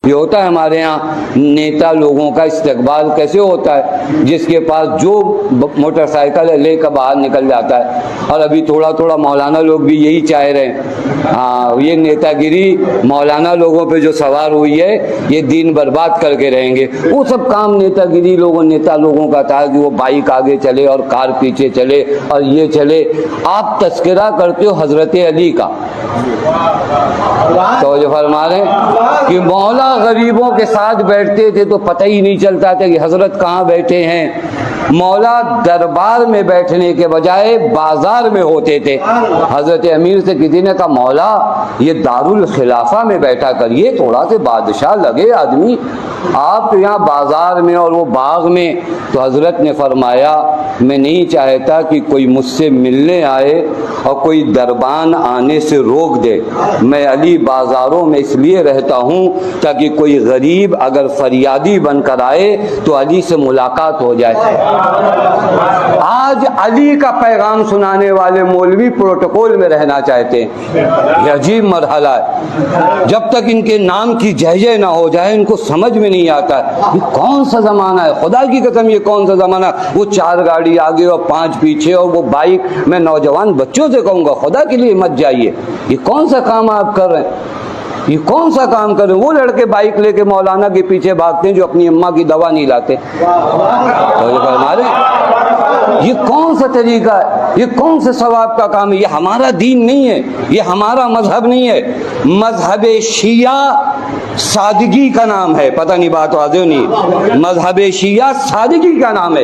یہ ہوتا ہے ہمارے ہاں نیتا لوگوں کا استقبال کیسے ہوتا ہے، جس کے پاس جو موٹر سائیکل ہے لے کر باہر نکل جاتا ہے، اور ابھی تھوڑا تھوڑا مولانا لوگ بھی یہی چاہ رہے ہیں۔ ہاں، یہ نیتا گیری مولانا لوگوں پہ جو سوار ہوئی ہے یہ دین برباد کر کے رہیں گے۔ وہ سب کام نیتا گیری نیتا لوگوں کا تھا کہ وہ بائک آگے چلے اور کار پیچھے چلے اور یہ چلے۔ آپ تذکرہ کرتے ہو حضرت علی کا، توجہ فرما رہے ہیں کہ مولا غریبوں کے ساتھ بیٹھتے تھے تو پتہ ہی نہیں چلتا تھا کہ حضرت کہاں بیٹھے ہیں۔ مولا دربار میں بیٹھنے کے بجائے بازار میں ہوتے تھے۔ حضرت امیر سے کسی نے کہا مولا یہ دارالخلافہ میں بیٹھا کریے، تھوڑا سے بادشاہ لگے آدمی، آپ تو یہاں بازار میں اور وہ باغ میں۔ تو حضرت نے فرمایا میں نہیں چاہتا کہ کوئی مجھ سے ملنے آئے اور کوئی دربان آنے سے روک دے، میں علی بازاروں میں اس لیے رہتا ہوں تاکہ کوئی غریب اگر فریادی بن کر آئے تو علی سے ملاقات ہو جائے۔ آج علی کا پیغام سنانے والے مولوی پروٹوکول میں رہنا چاہتے ہیں، یہ عجیب مرحلہ ہے۔ جب تک ان کے نام کی جہجہ نہ ہو جائے ان کو سمجھ میں نہیں آتا ہے یہ کون سا زمانہ ہے، خدا کی قسم یہ کون سا زمانہ ہے۔ وہ 4 گاڑی آگے اور 5 پیچھے اور وہ بائک۔ میں نوجوان بچوں سے کہوں گا خدا کے لیے مت جائیے، یہ کون سا کام آپ کر رہے ہیں، یہ کون سا کام کر رہے ہیں۔ وہ لڑکے بائک لے کے مولانا کے پیچھے بھاگتے ہیں جو اپنی اماں کی دوا نہیں لاتے۔ یہ کون سا طریقہ ہے، یہ کون سے ثواب کا کام ہے، یہ ہمارا دین نہیں ہے، یہ ہمارا مذہب نہیں ہے۔ مذہب شیعہ سادگی کا نام ہے، پتہ نہیں بات واضح نہیں، مذہب شیعہ سادگی کا نام ہے۔